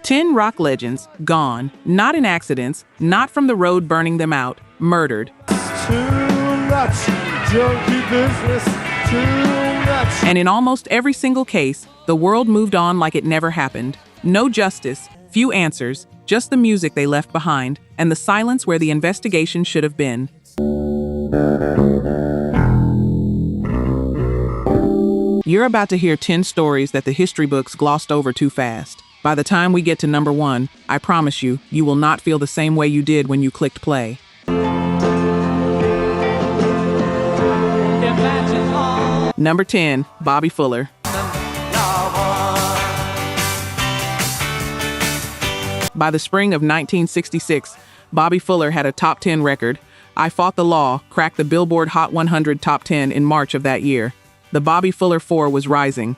10 rock legends gone, not in accidents, not from the road burning them out, murdered. Too much junkie business, too much. And in almost every single case, the world moved on like it never happened. No justice, few answers, just the music they left behind, and the silence where the investigation should have been. You're about to hear 10 stories that the history books glossed over too fast. By the time we get to number 1, I promise you, you will not feel the same way you did when you clicked play. Number 10, Bobby Fuller. By the spring of 1966, Bobby Fuller had a top 10 record. I Fought the Law cracked the Billboard Hot 100 top 10 in March of that year. The Bobby Fuller 4 was rising.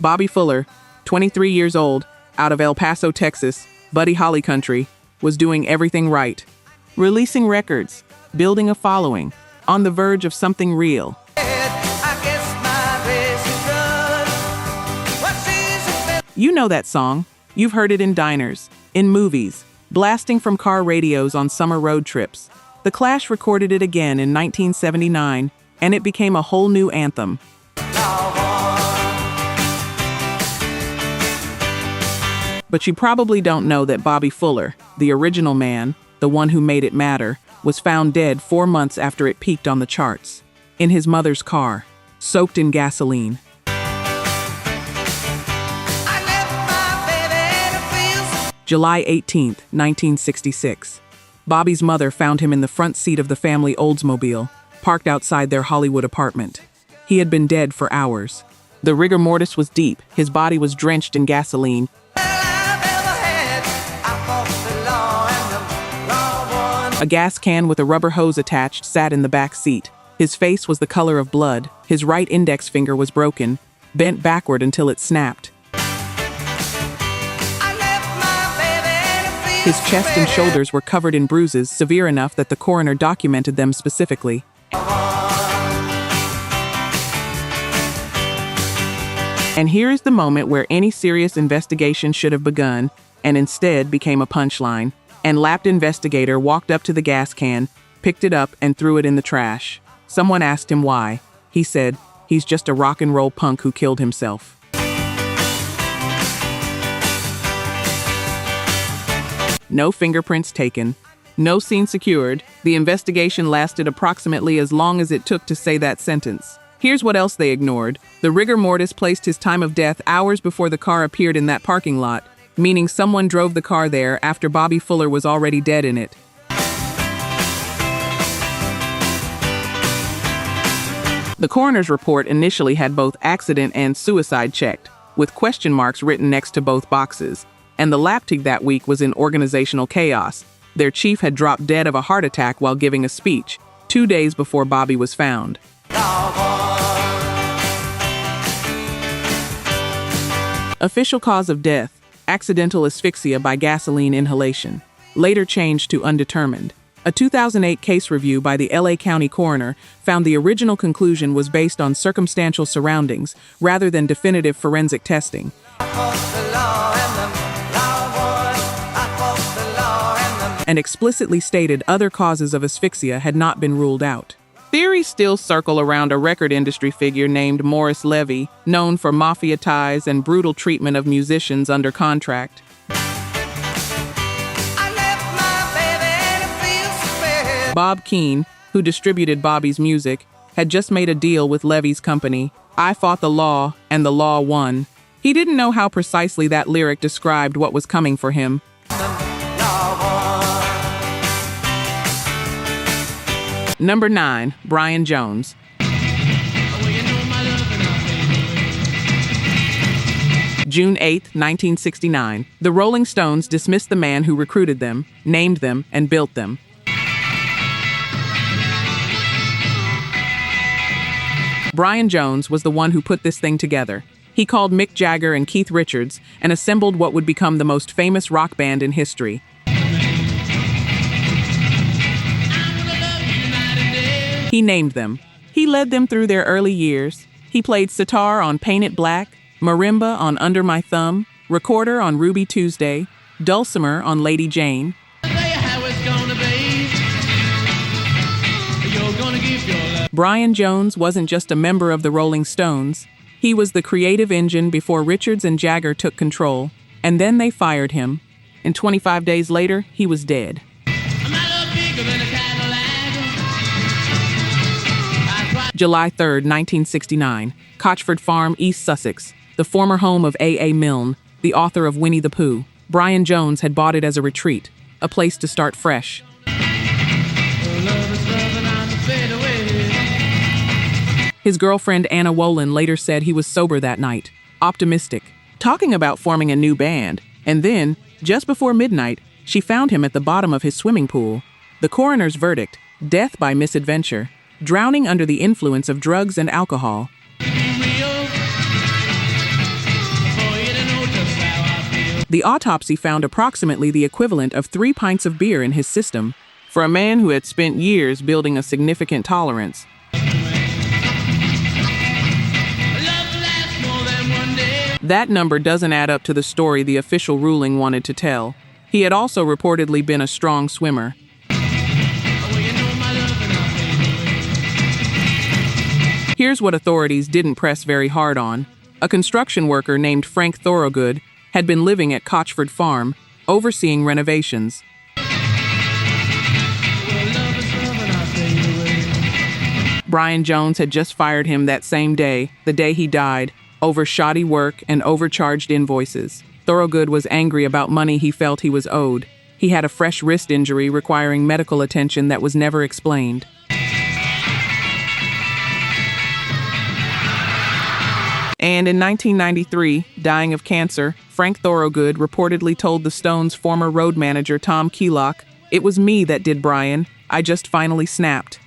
Bobby Fuller, 23 years old, out of El Paso, Texas, Buddy Holly country, was doing everything right. Releasing records, building a following, on the verge of something real. You know that song. You've heard it in diners, in movies, blasting from car radios on summer road trips. The Clash recorded it again in 1979, and it became a whole new anthem. But you probably don't know that Bobby Fuller, the original man, the one who made it matter, was found dead 4 months after it peaked on the charts. In his mother's car, soaked in gasoline. July 18, 1966. Bobby's mother found him in the front seat of the family Oldsmobile, parked outside their Hollywood apartment. He had been dead for hours. The rigor mortis was deep, his body was drenched in gasoline. A gas can with a rubber hose attached sat in the back seat. His face was the color of blood. His right index finger was broken, bent backward until it snapped. His chest and shoulders were covered in bruises severe enough that the coroner documented them specifically. And here is the moment where any serious investigation should have begun, and instead became a punchline. An lapped investigator walked up to the gas can, picked it up, and threw it in the trash. Someone asked him why. He said, "He's just a rock and roll punk who killed himself." No fingerprints taken. No scene secured. The investigation lasted approximately as long as it took to say that sentence. Here's what else they ignored. The rigor mortis placed his time of death hours before the car appeared in that parking lot, meaning someone drove the car there after Bobby Fuller was already dead in it. The coroner's report initially had both accident and suicide checked, with question marks written next to both boxes. And the lap team that week was in organizational chaos. Their chief had dropped dead of a heart attack while giving a speech, 2 days before Bobby was found. Official cause of death: accidental asphyxia by gasoline inhalation, later changed to undetermined. A 2008 case review by the LA County coroner found the original conclusion was based on circumstantial surroundings rather than definitive forensic testing. And explicitly stated other causes of asphyxia had not been ruled out. Theories still circle around a record industry figure named Morris Levy, known for mafia ties and brutal treatment of musicians under contract. Bob Keane, who distributed Bobby's music, had just made a deal with Levy's company. I fought the law, and the law won. He didn't know how precisely that lyric described what was coming for him. Number 9, Brian Jones. June 8, 1969. The Rolling Stones dismissed the man who recruited them, named them, and built them. Brian Jones was the one who put this thing together. He called Mick Jagger and Keith Richards and assembled what would become the most famous rock band in history. He named them. He led them through their early years. He played sitar on Paint It Black, marimba on Under My Thumb, recorder on Ruby Tuesday, dulcimer on Lady Jane. Brian Jones wasn't just a member of the Rolling Stones. He was the creative engine before Richards and Jagger took control, and then they fired him. And 25 days later, he was dead. July 3, 1969, Cochford Farm, East Sussex, the former home of A. Milne, the author of Winnie the Pooh. Brian Jones had bought it as a retreat, a place to start fresh. His girlfriend Anna Wolin later said he was sober that night, optimistic, talking about forming a new band. And then, just before midnight, she found him at the bottom of his swimming pool. The coroner's verdict, death by misadventure, drowning under the influence of drugs and alcohol. The autopsy found approximately the equivalent of 3 pints of beer in his system, for a man who had spent years building a significant tolerance. That number doesn't add up to the story the official ruling wanted to tell. He had also reportedly been a strong swimmer. Here's what authorities didn't press very hard on. A construction worker named Frank Thorogood had been living at Cochford Farm, overseeing renovations. Brian Jones had just fired him that same day, the day he died, over shoddy work and overcharged invoices. Thorogood was angry about money he felt he was owed. He had a fresh wrist injury requiring medical attention that was never explained. And in 1993, dying of cancer, Frank Thorogood reportedly told the Stones' former road manager Tom Keelock, "It was me that did Brian. I just finally snapped."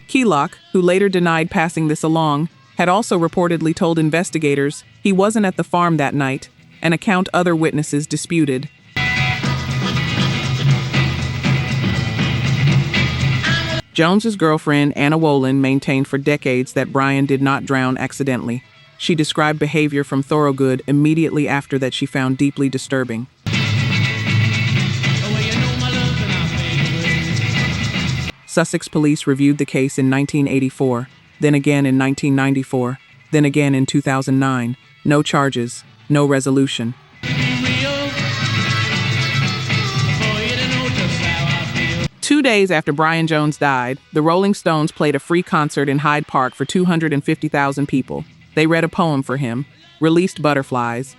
Keelock, who later denied passing this along, had also reportedly told investigators he wasn't at the farm that night, an account other witnesses disputed. Jones's girlfriend, Anna Wolin, maintained for decades that Brian did not drown accidentally. She described behavior from Thorogood immediately after that she found deeply disturbing. Sussex police reviewed the case in 1984, then again in 1994, then again in 2009. No charges, no resolution. 2 days after Brian Jones died, the Rolling Stones played a free concert in Hyde Park for 250,000 people. They read a poem for him, released Butterflies.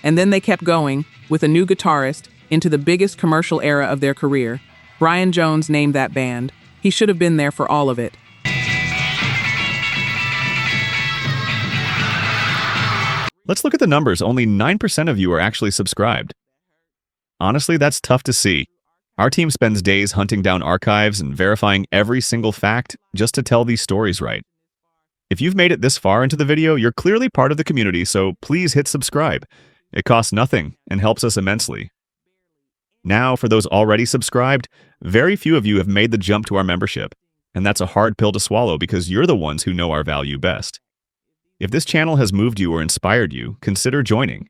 And then they kept going, with a new guitarist, into the biggest commercial era of their career. Brian Jones named that band. He should have been there for all of it. Let's look at the numbers. Only 9% of you are actually subscribed. Honestly, that's tough to see. Our team spends days hunting down archives and verifying every single fact just to tell these stories right. If you've made it this far into the video, you're clearly part of the community, so please hit subscribe. It costs nothing and helps us immensely. Now, for those already subscribed, very few of you have made the jump to our membership, and that's a hard pill to swallow because you're the ones who know our value best. If this channel has moved you or inspired you, consider joining.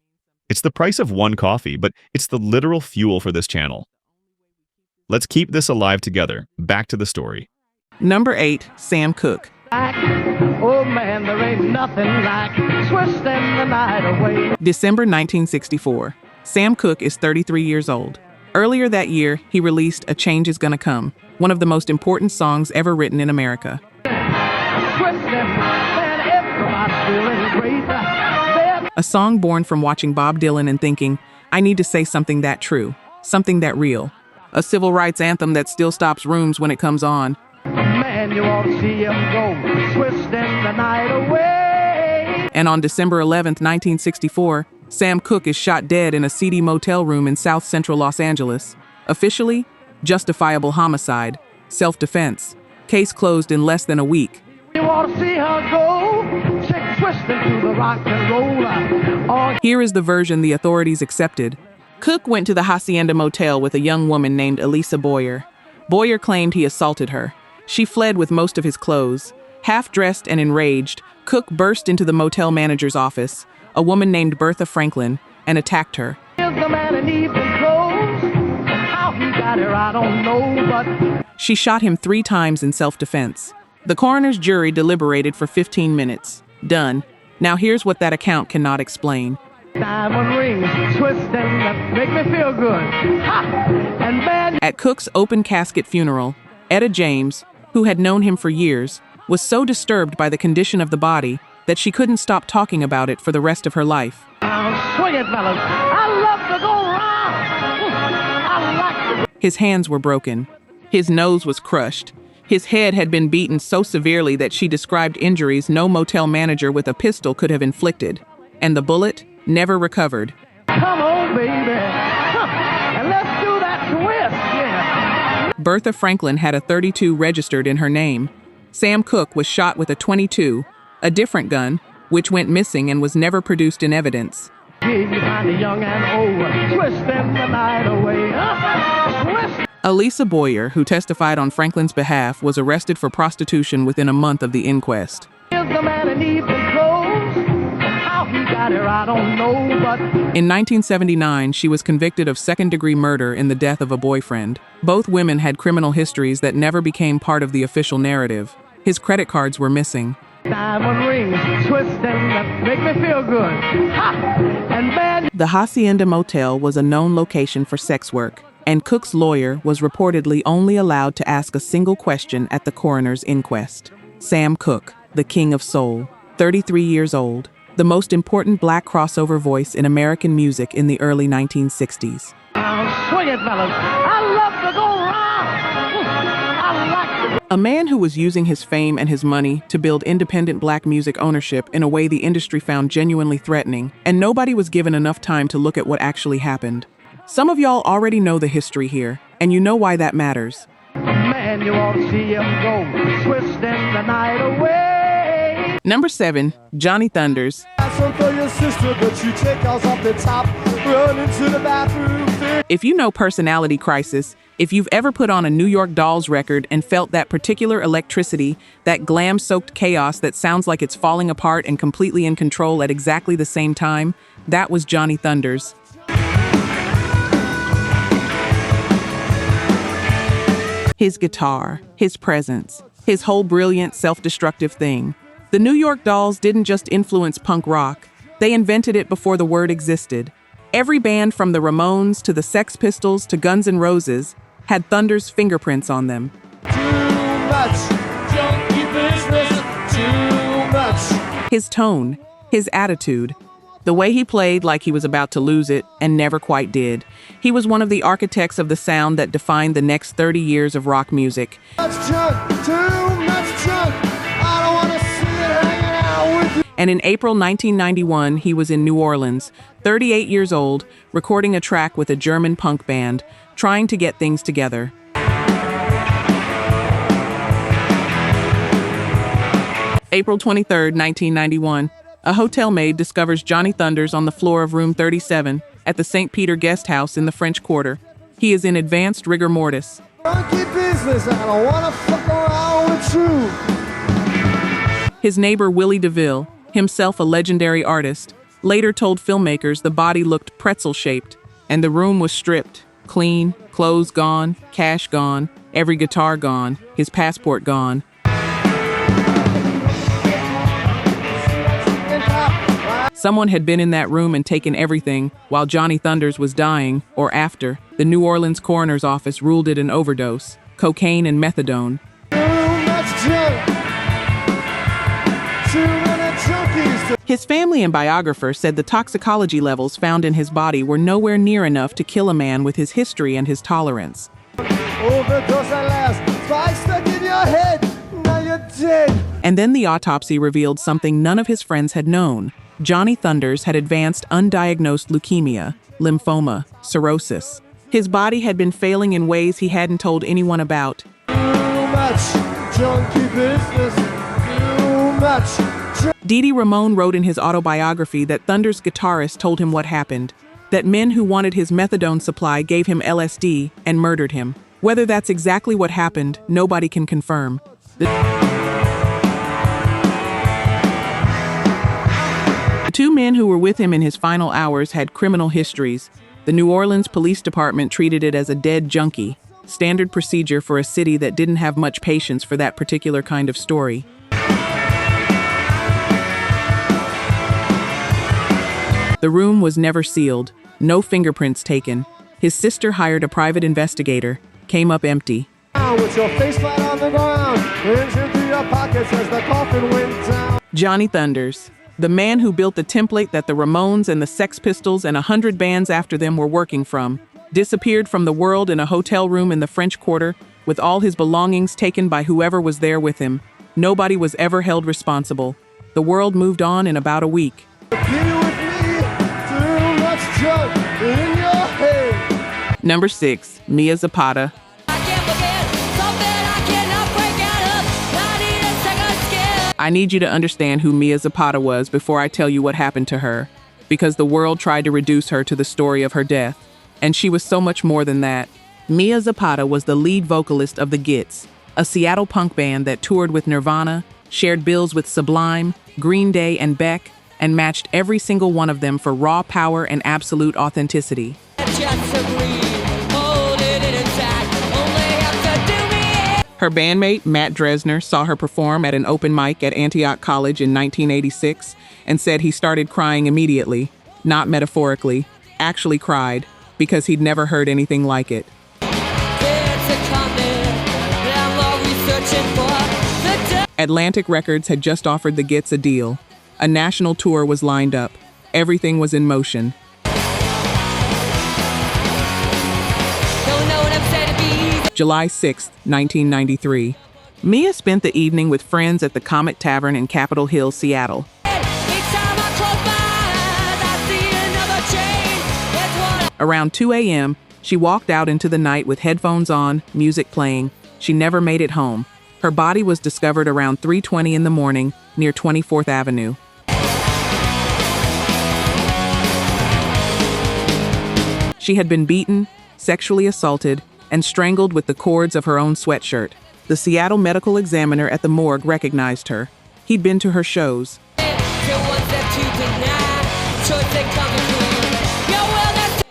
It's the price of one coffee, but it's the literal fuel for this channel. Let's keep this alive together. Back to the story. Number 8, Sam Cooke. Oh man, there ain't nothing like twisting the night away. December 1964. Sam Cooke is 33 years old. Earlier that year, he released A Change Is Gonna Come, one of the most important songs ever written in America. A song born from watching Bob Dylan and thinking, I need to say something that true, something that real. A civil rights anthem that still stops rooms when it comes on. Man, you ought to see him go, twisting the night away. And on December 11th, 1964, Sam Cooke is shot dead in a seedy motel room in South Central Los Angeles. Officially, justifiable homicide, self-defense. Case closed in less than a week. You ought to see her go, chick twisting to the rock and roll. Here is the version the authorities accepted. Cooke went to the Hacienda Motel with a young woman named Elisa Boyer. Boyer claimed he assaulted her. She fled with most of his clothes. Half-dressed and enraged, Cooke burst into the motel manager's office, a woman named Bertha Franklin, and attacked her. Here's the man in evening clothes. How he got here, I don't know, but She shot him 3 times in self-defense. The coroner's jury deliberated for 15 minutes. Done. Now here's what that account cannot explain. diamond rings twisting that make me feel good. Ha! And man, At Cooke's open casket funeral, Etta James, who had known him for years, was so disturbed by the condition of the body that she couldn't stop talking about it for the rest of her life. swing it, fellas. I love to go round. I like to. His hands were broken. His nose was crushed. His head had been beaten so severely that she described injuries no motel manager with a pistol could have inflicted. And the bullet never recovered. Come on, baby. And let's do that twist, yeah. Bertha Franklin had a .32 registered in her name. Sam Cooke was shot with a .22, a different gun, which went missing and was never produced in evidence. Here you find the young and old, twisting the night away. Twist. Elisa Boyer, who testified on Franklin's behalf, was arrested for prostitution within a month of the inquest. Here's the man in evening clothes. How he got here, I don't know, but In 1979, she was convicted of second-degree murder in the death of a boyfriend. Both women had criminal histories that never became part of the official narrative. His credit cards were missing. diamond rings twisting that make me feel good. Ha! And man, The Hacienda Motel was a known location for sex work, and Cooke's lawyer was reportedly only allowed to ask a single question at the coroner's inquest. Sam Cooke, the king of soul, 33 years old, the most important black crossover voice in American music in the early 1960s. swing it, fellas. I love to go round. I like to. A man who was using his fame and his money to build independent black music ownership in a way the industry found genuinely threatening, and nobody was given enough time to look at what actually happened. Some of y'all already know the history here, and you know why that matters. Man, you ought to see him go, twisting the night away. Number 7, Johnny Thunders. Some for your sister, but you take off the top, run into the bathroom. If you know Personality Crisis, if you've ever put on a New York Dolls record and felt that particular electricity, that glam-soaked chaos that sounds like it's falling apart and completely in control at exactly the same time, that was Johnny Thunders. His guitar, his presence, his whole brilliant, self-destructive thing. The New York Dolls didn't just influence punk rock, they invented it before the word existed. Every band from the Ramones to the Sex Pistols to Guns N' Roses had Thunder's fingerprints on them. Too much junkie business, too much. His tone, his attitude, the way he played like he was about to lose it and never quite did. He was one of the architects of the sound that defined the next 30 years of rock music. Too much junk. I don't want to see it hanging out with you. And in April 1991, he was in New Orleans, 38 years old, recording a track with a German punk band, trying to get things together. April 23, 1991. A hotel maid discovers Johnny Thunders on the floor of room 37 at the St. Peter Guest House in the French Quarter. He is in advanced rigor mortis. Junkie business, I don't want to fuck around with you. His neighbor Willie DeVille, himself a legendary artist, later told filmmakers the body looked pretzel-shaped, and the room was stripped, clean, clothes gone, cash gone, every guitar gone, his passport gone. Someone had been in that room and taken everything while Johnny Thunders was dying, or after. The New Orleans coroner's office ruled it an overdose, cocaine and methadone. Too much junk. Too many junkies. His family and biographer said the toxicology levels found in his body were nowhere near enough to kill a man with his history and his tolerance. Overdose at last. Spike stuck in your head. Now you're dead. And then the autopsy revealed something none of his friends had known. Johnny Thunders had advanced undiagnosed leukemia, lymphoma, cirrhosis. His body had been failing in ways he hadn't told anyone about. Too much junkie business. Too much. Dee Dee Ramone wrote in his autobiography that Thunders' guitarist told him what happened, that men who wanted his methadone supply gave him LSD and murdered him. Whether that's exactly what happened, nobody can confirm. The two men who were with him in his final hours had criminal histories. The New Orleans Police Department treated it as a dead junkie, standard procedure for a city that didn't have much patience for that particular kind of story. The room was never sealed, no fingerprints taken. His sister hired a private investigator, came up empty. With your face flat on the ground, hands into your pockets as the coffin went down. Johnny Thunders, the man who built the template that the Ramones and the Sex Pistols and 100 bands after them were working from, disappeared from the world in a hotel room in the French Quarter, with all his belongings taken by whoever was there with him. Nobody was ever held responsible. The world moved on in about a week. Number 6, Mia Zapata. I need you to understand who Mia Zapata was before I tell you what happened to her, because the world tried to reduce her to the story of her death, and she was so much more than that. Mia Zapata was the lead vocalist of the Gits, a Seattle punk band that toured with Nirvana, shared bills with Sublime, Green Day, and Beck, and matched every single one of them for raw power and absolute authenticity. Her bandmate, Matt Dresner, saw her perform at an open mic at Antioch College in 1986 and said he started crying immediately, not metaphorically, actually cried, because he'd never heard anything like it. Atlantic Records had just offered the Gits a deal. A national tour was lined up. Everything was in motion. July 6, 1993. Mia spent the evening with friends at the Comet Tavern in Capitol Hill, Seattle. Around 2 a.m., she walked out into the night with headphones on, music playing. She never made it home. Her body was discovered around 3:20 in the morning near 24th Avenue. She had been beaten, sexually assaulted, and strangled with the cords of her own sweatshirt. The Seattle medical examiner at the morgue recognized her. He'd been to her shows.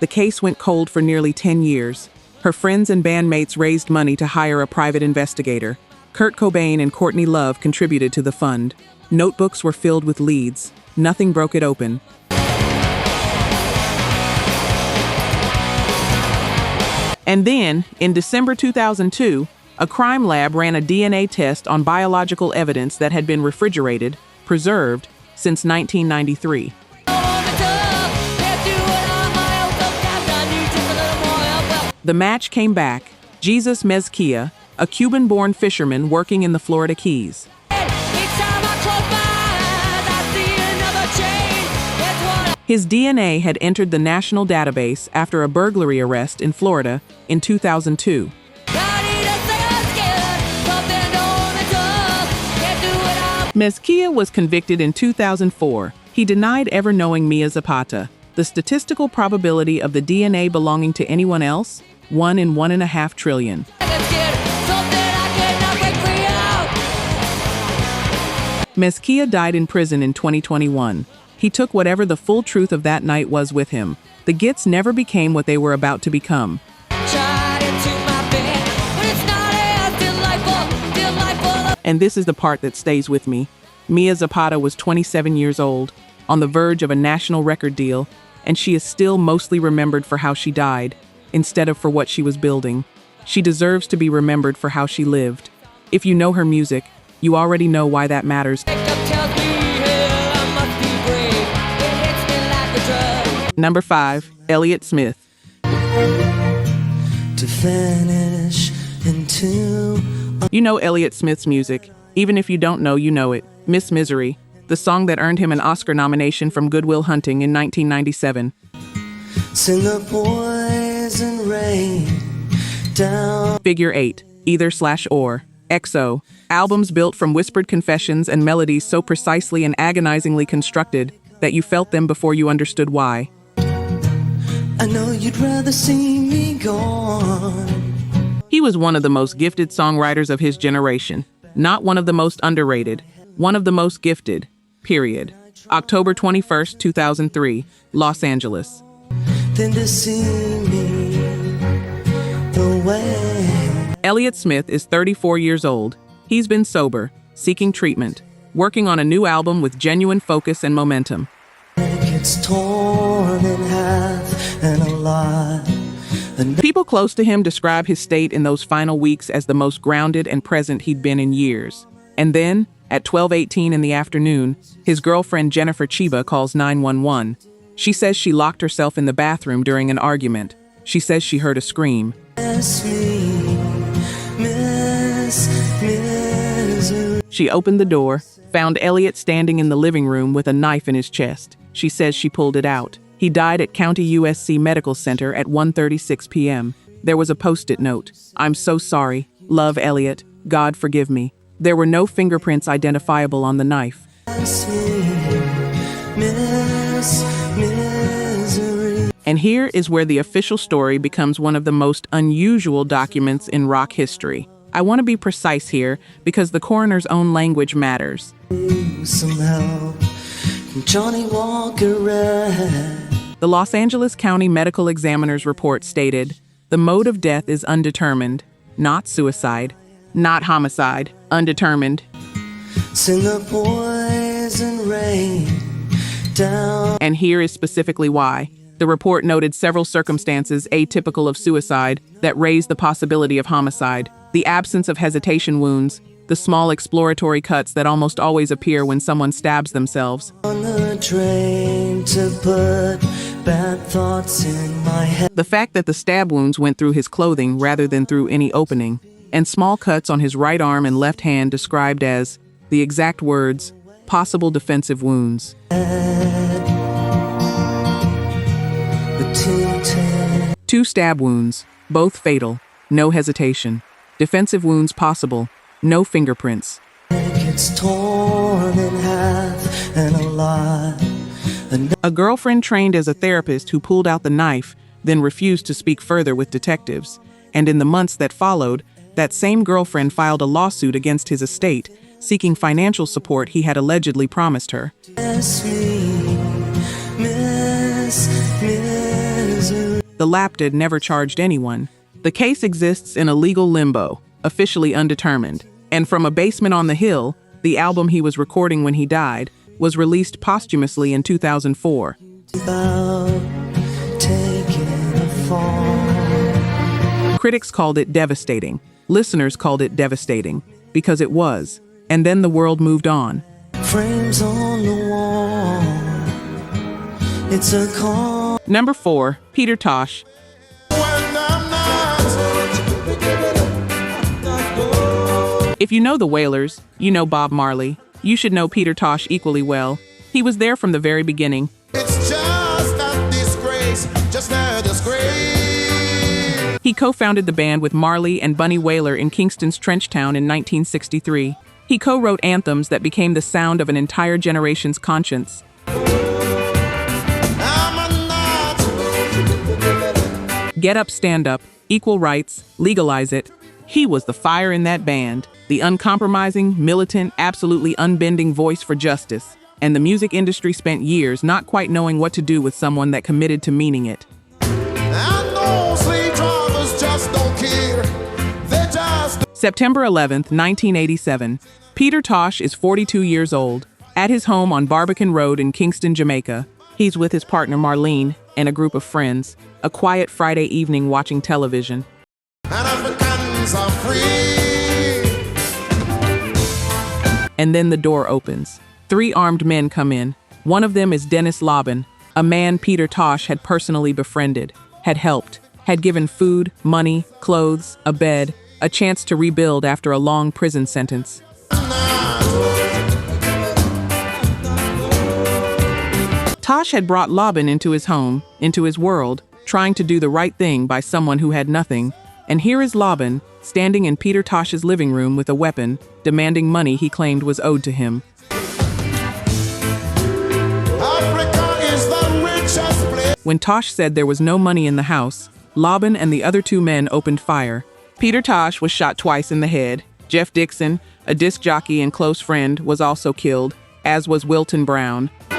The case went cold for nearly 10 years. Her friends and bandmates raised money to hire a private investigator. Kurt Cobain and Courtney Love contributed to the fund. Notebooks were filled with leads. Nothing broke it open. And then, in December 2002, a crime lab ran a DNA test on biological evidence that had been refrigerated, preserved, since 1993. The match came back. Jesus Mezquia, a Cuban-born fisherman working in the Florida Keys. His DNA had entered the national database after a burglary arrest in Florida in 2002. Mezquia was convicted in 2004. He denied ever knowing Mia Zapata. The statistical probability of the DNA belonging to anyone else? 1 in 1.5 trillion. Mezquia died in prison in 2021. He took whatever the full truth of that night was with him. The Gits never became what they were about to become. And this is the part that stays with me. Mia Zapata was 27 years old, on the verge of a national record deal, and she is still mostly remembered for how she died, instead of for what she was building. She deserves to be remembered for how she lived. If you know her music, you already know why that matters. Number 5, Elliott Smith. To finish into You know Elliott Smith's music. Even if you don't know, you know it. Miss Misery, the song that earned him an Oscar nomination from Good Will Hunting in 1997. sing the poison rain down. Figure 8, either/or. XO, albums built from whispered confessions and melodies so precisely and agonizingly constructed that you felt them before you understood why. I know you'd rather see me gone. He was one of the most gifted songwriters of his generation. Not one of the most underrated. One of the most gifted. Period. October 21st, 2003, Los Angeles. Than to see me the way. Elliott Smith is 34 years old. He's been sober, seeking treatment, working on a new album with genuine focus and momentum. It's torn in half and a lot. People close to him describe his state in those final weeks as the most grounded and present he'd been in years. And then, at 12:18 in the afternoon, his girlfriend Jennifer Chiba calls 911. She says she locked herself in the bathroom during an argument. She says she heard a scream. She opened the door, found Elliott standing in the living room with a knife in his chest. She says she pulled it out. He died at County USC Medical Center at 1:36 p.m. There was a post-it note. "I'm so sorry. Love, Elliott. God forgive me." There were no fingerprints identifiable on the knife. And here is where the official story becomes one of the most unusual documents in rock history. I want to be precise here because the coroner's own language matters. Some help from Johnny Walker Red. The Los Angeles County Medical Examiner's report stated, "The mode of death is undetermined, not suicide, not homicide, undetermined." Sing the poison rain down. And here is specifically why. The report noted several circumstances atypical of suicide that raised the possibility of homicide. The absence of hesitation wounds, the small exploratory cuts that almost always appear when someone stabs themselves. On the train to put bad thoughts in my head. The fact that the stab wounds went through his clothing rather than through any opening, and small cuts on his right arm and left hand described as, the exact words, possible defensive wounds. Two stab wounds, both fatal, no hesitation. Defensive wounds possible, no fingerprints. It's torn in half and a lot. A girlfriend trained as a therapist who pulled out the knife, then refused to speak further with detectives. And in the months that followed, that same girlfriend filed a lawsuit against his estate, seeking financial support he had allegedly promised her. The Lapdid never charged anyone. The case exists in a legal limbo, officially undetermined. And from a basement on the hill, the album he was recording when he died, was released posthumously in 2004. Critics called it devastating. Listeners called it devastating, because it was. And then the world moved on. Frames on the wall. It's a call. Number 4, Peter Tosh. If you know the Wailers, you know Bob Marley. You should know Peter Tosh equally well. He was there from the very beginning. It's just a disgrace, just a disgrace. He co-founded the band with Marley and Bunny Wailer in Kingston's Trenchtown in 1963. He co-wrote anthems that became the sound of an entire generation's conscience. Get up, stand up, equal rights, legalize it. He was the fire in that band, the uncompromising, militant, absolutely unbending voice for justice. And the music industry spent years not quite knowing what to do with someone that committed to meaning it. And those sleep drivers just don't care. They just... September 11th, 1987. Peter Tosh is 42 years old. At his home on Barbican Road in Kingston, Jamaica, he's with his partner Marlene and a group of friends, a quiet Friday evening watching television. And Africans are free. And then the door opens. 3 armed men come in. One of them is Dennis Lobban, a man Peter Tosh had personally befriended, had helped, had given food, money, clothes, a bed, a chance to rebuild after a long prison sentence. Tosh had brought Lobban into his home, into his world, trying to do the right thing by someone who had nothing. And here is Lobban, standing in Peter Tosh's living room with a weapon, demanding money he claimed was owed to him. Africa is the richest place. When Tosh said there was no money in the house, Laban and the other two men opened fire. Peter Tosh was shot twice in the head. Jeff Dixon, a disc jockey and close friend, was also killed, as was Wilton Brown. I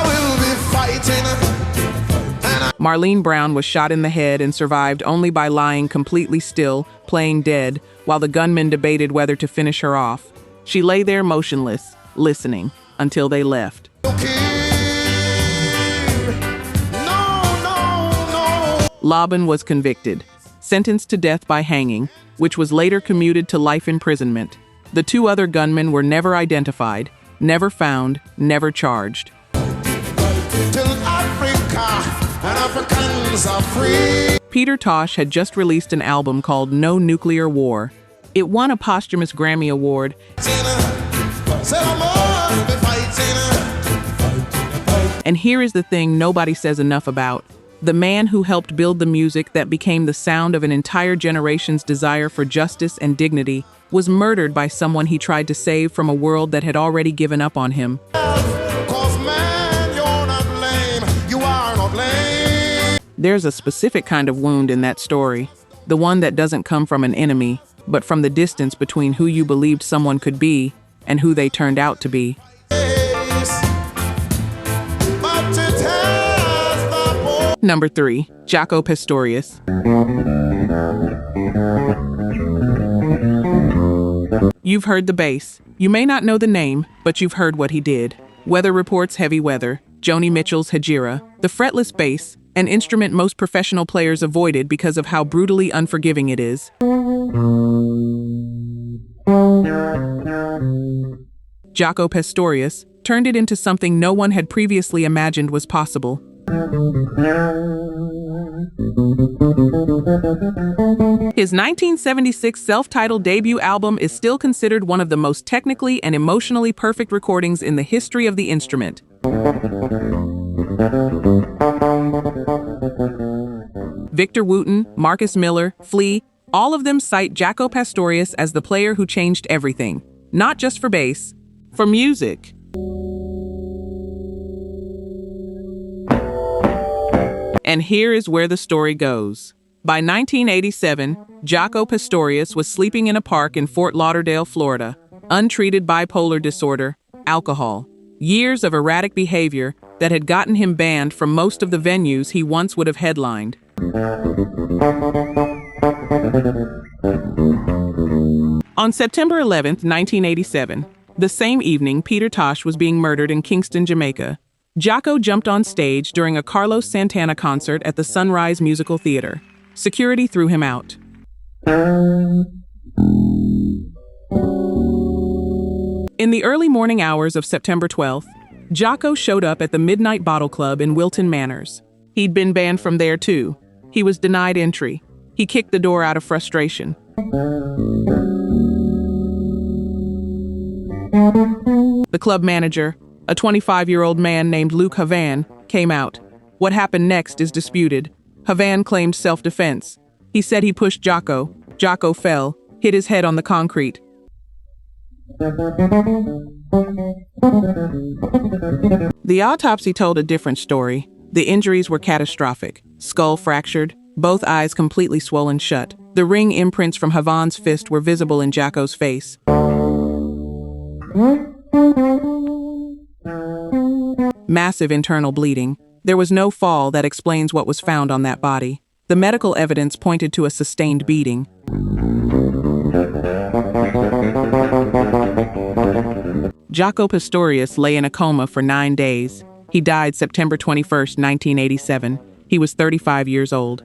will be fighting. Marlene Brown was shot in the head and survived only by lying completely still, playing dead, while the gunmen debated whether to finish her off. She lay there motionless, listening, until they left. Laban was convicted, sentenced to death by hanging, which was later commuted to life imprisonment. The two other gunmen were never identified, never found, never charged. Till Africa and Africans are free. Peter Tosh had just released an album called No Nuclear War. It won a posthumous Grammy Award. And here is the thing nobody says enough about. The man who helped build the music that became the sound of an entire generation's desire for justice and dignity was murdered by someone he tried to save from a world that had already given up on him. There's a specific kind of wound in that story, the one that doesn't come from an enemy, but from the distance between who you believed someone could be and who they turned out to be. Number 3, Jaco Pastorius. You've heard the bass. You may not know the name, but you've heard what he did. Weather Report's Heavy Weather, Joni Mitchell's Hejira, the fretless bass, an instrument most professional players avoided because of how brutally unforgiving it is. Jaco Pastorius turned it into something no one had previously imagined was possible. His 1976 self-titled debut album is still considered one of the most technically and emotionally perfect recordings in the history of the instrument. Victor Wooten, Marcus Miller, Flea, all of them cite Jaco Pastorius as the player who changed everything, not just for bass, for music. And here is where the story goes. By 1987, Jaco Pastorius was sleeping in a park in Fort Lauderdale, Florida. Untreated bipolar disorder, alcohol, years of erratic behavior that had gotten him banned from most of the venues he once would have headlined. On September 11th, 1987, the same evening Peter Tosh was being murdered in Kingston, Jamaica, Jaco jumped on stage during a Carlos Santana concert at the Sunrise Musical Theater. Security threw him out. In the early morning hours of September 12th, Jaco showed up at the Midnight Bottle Club in Wilton Manors. He'd been banned from there too. He was denied entry. He kicked the door out of frustration. The club manager, a 25-year-old man named Luke Havan, came out. What happened next is disputed. Havan claimed self-defense. He said he pushed Jaco. Jaco fell, hit his head on the concrete. The autopsy told a different story. The injuries were catastrophic. Skull fractured, both eyes completely swollen shut. The ring imprints from Havan's fist were visible in Jaco's face. Massive internal bleeding. There was no fall that explains what was found on that body. The medical evidence pointed to a sustained beating. Jaco Pastorius lay in a coma for 9 days. He died September 21st, 1987. He was 35 years old.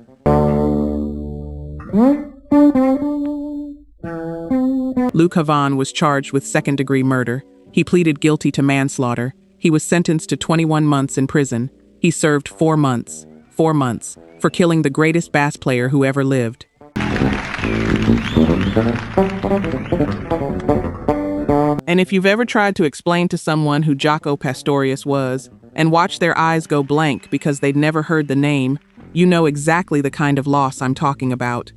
Luke Havan was charged with second-degree murder. He pleaded guilty to manslaughter. He was sentenced to 21 months in prison. He served 4 months, for killing the greatest bass player who ever lived. And if you've ever tried to explain to someone who Jaco Pastorius was, and watched their eyes go blank because they'd never heard the name, you know exactly the kind of loss I'm talking about.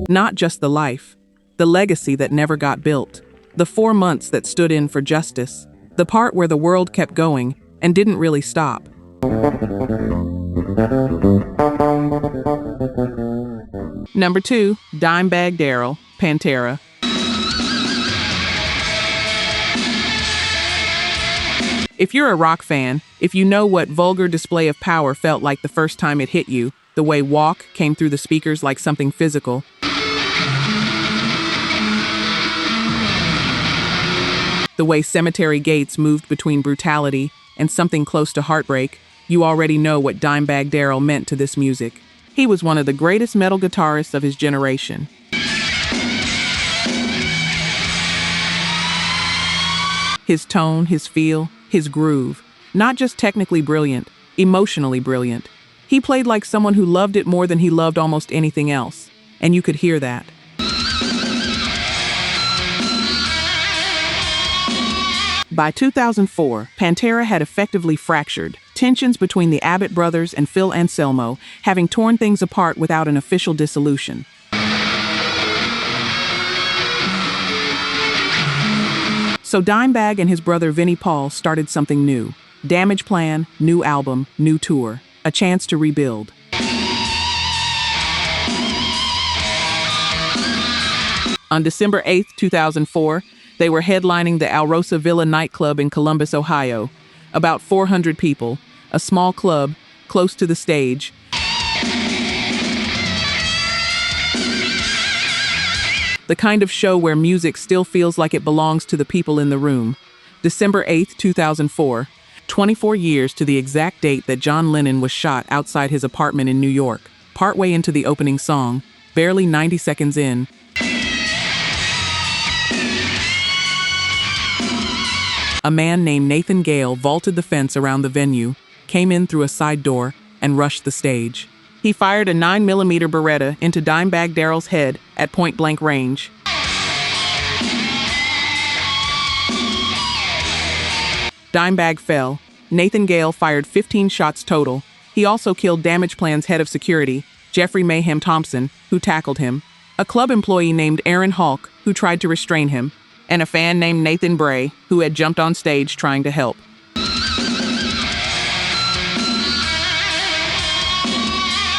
Not just the life, the legacy that never got built. The 4 months that stood in for justice. The part where the world kept going and didn't really stop. Number 2, Dimebag Darrell, Pantera. If you're a rock fan, if you know what vulgar display of power felt like the first time it hit you, the way Walk came through the speakers like something physical, the way Cemetery Gates moved between brutality and something close to heartbreak, you already know what Dimebag Darrell meant to this music. He was one of the greatest metal guitarists of his generation. His tone, his feel, his groove, not just technically brilliant, emotionally brilliant. He played like someone who loved it more than he loved almost anything else, and you could hear that. By 2004, Pantera had effectively fractured, tensions between the Abbott brothers and Phil Anselmo having torn things apart without an official dissolution. So Dimebag and his brother Vinnie Paul started something new. Damage plan, new album, new tour. A chance to rebuild. On December 8, 2004, they were headlining the Alrosa Villa nightclub in Columbus, Ohio. About 400 people, a small club, close to the stage. The kind of show where music still feels like it belongs to the people in the room. December 8, 2004, 24 years to the exact date that John Lennon was shot outside his apartment in New York. Partway into the opening song, barely 90 seconds in, a man named Nathan Gale vaulted the fence around the venue, came in through a side door, and rushed the stage. He fired a 9mm Beretta into Dimebag Darrell's head at point-blank range. Dimebag fell. Nathan Gale fired 15 shots total. He also killed Damage Plan's head of security, Jeffrey Mayhem Thompson, who tackled him, a club employee named Aaron Hulk, who tried to restrain him, and a fan named Nathan Bray, who had jumped on stage trying to help.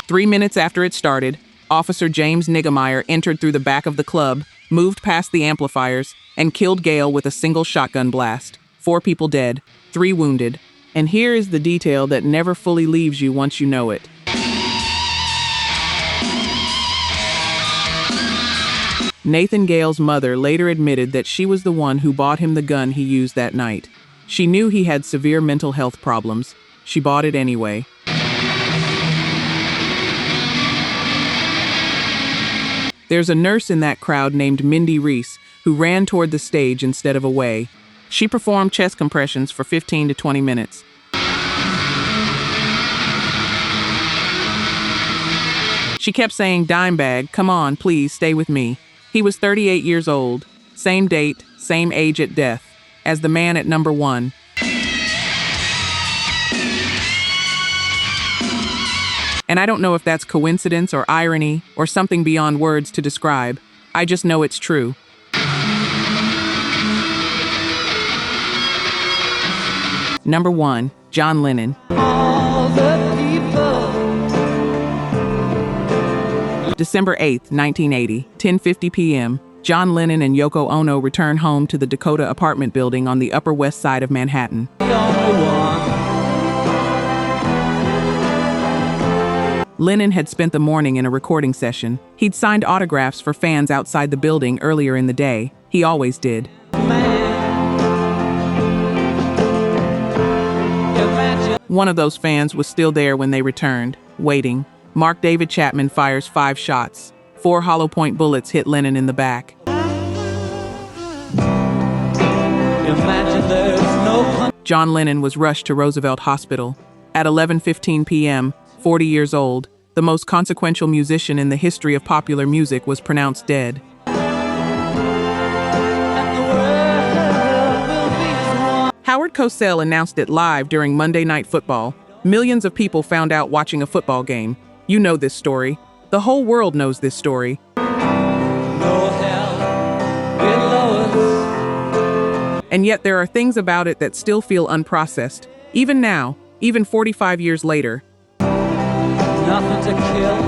Three minutes after it started, Officer James Niggemeyer entered through the back of the club, moved past the amplifiers, and killed Gale with a single shotgun blast. 4 people dead, 3 wounded. And here is the detail that never fully leaves you once you know it. Nathan Gale's mother later admitted that she was the one who bought him the gun he used that night. She knew he had severe mental health problems. She bought it anyway. There's a nurse in that crowd named Mindy Reese who ran toward the stage instead of away. She performed chest compressions for 15 to 20 minutes. She kept saying, "Dimebag, come on, please stay with me." He was 38 years old, same date, same age at death, as the man at number 1. And I don't know if that's coincidence or irony or something beyond words to describe. I just know it's true. Number 1, John Lennon. December 8, 1980, 10:50 p.m., John Lennon and Yoko Ono return home to the Dakota apartment building on the Upper West Side of Manhattan. Lennon had spent the morning in a recording session. He'd signed autographs for fans outside the building earlier in the day. He always did. One of those fans was still there when they returned, waiting. Mark David Chapman fires 5 shots. 4 hollow point bullets hit Lennon in the back. John Lennon was rushed to Roosevelt Hospital. At 11:15 p.m., 40 years old, the most consequential musician in the history of popular music was pronounced dead. Howard Cosell announced it live during Monday Night Football. Millions of people found out watching a football game. You know this story. The whole world knows this story. And yet there are things about it that still feel unprocessed. Even now, even 45 years later. Nothing to kill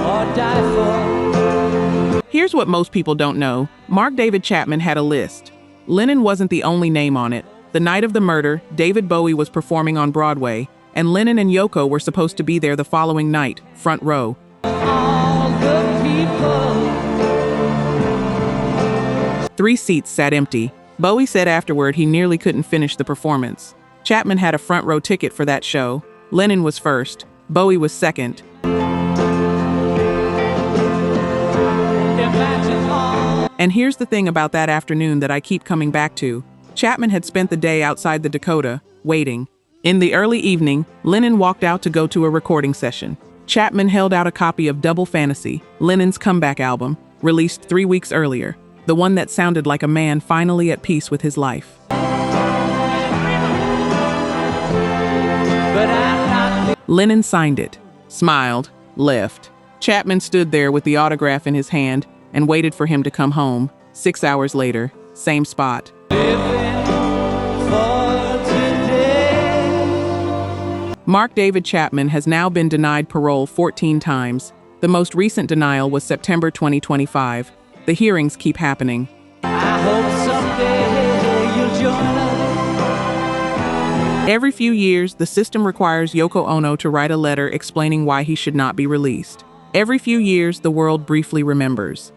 or die for. Here's what most people don't know. Mark David Chapman had a list. Lennon wasn't the only name on it. The night of the murder, David Bowie was performing on Broadway, and Lennon and Jaco were supposed to be there the following night, front row. All the people. 3 seats sat empty. Bowie said afterward he nearly couldn't finish the performance. Chapman had a front row ticket for that show. Lennon was first. Bowie was second. And here's the thing about that afternoon that I keep coming back to. Chapman had spent the day outside the Dakota, waiting. In the early evening, Lennon walked out to go to a recording session. Chapman held out a copy of Double Fantasy, Lennon's comeback album, released 3 weeks earlier, the one that sounded like a man finally at peace with his life. Lennon signed it, smiled, left. Chapman stood there with the autograph in his hand and waited for him to come home. 6 hours later, same spot. Mark David Chapman has now been denied parole 14 times. The most recent denial was September 2025. The hearings keep happening. I hope someday you'll join us. Every few years, the system requires Yoko Ono to write a letter explaining why he should not be released. Every few years, the world briefly remembers.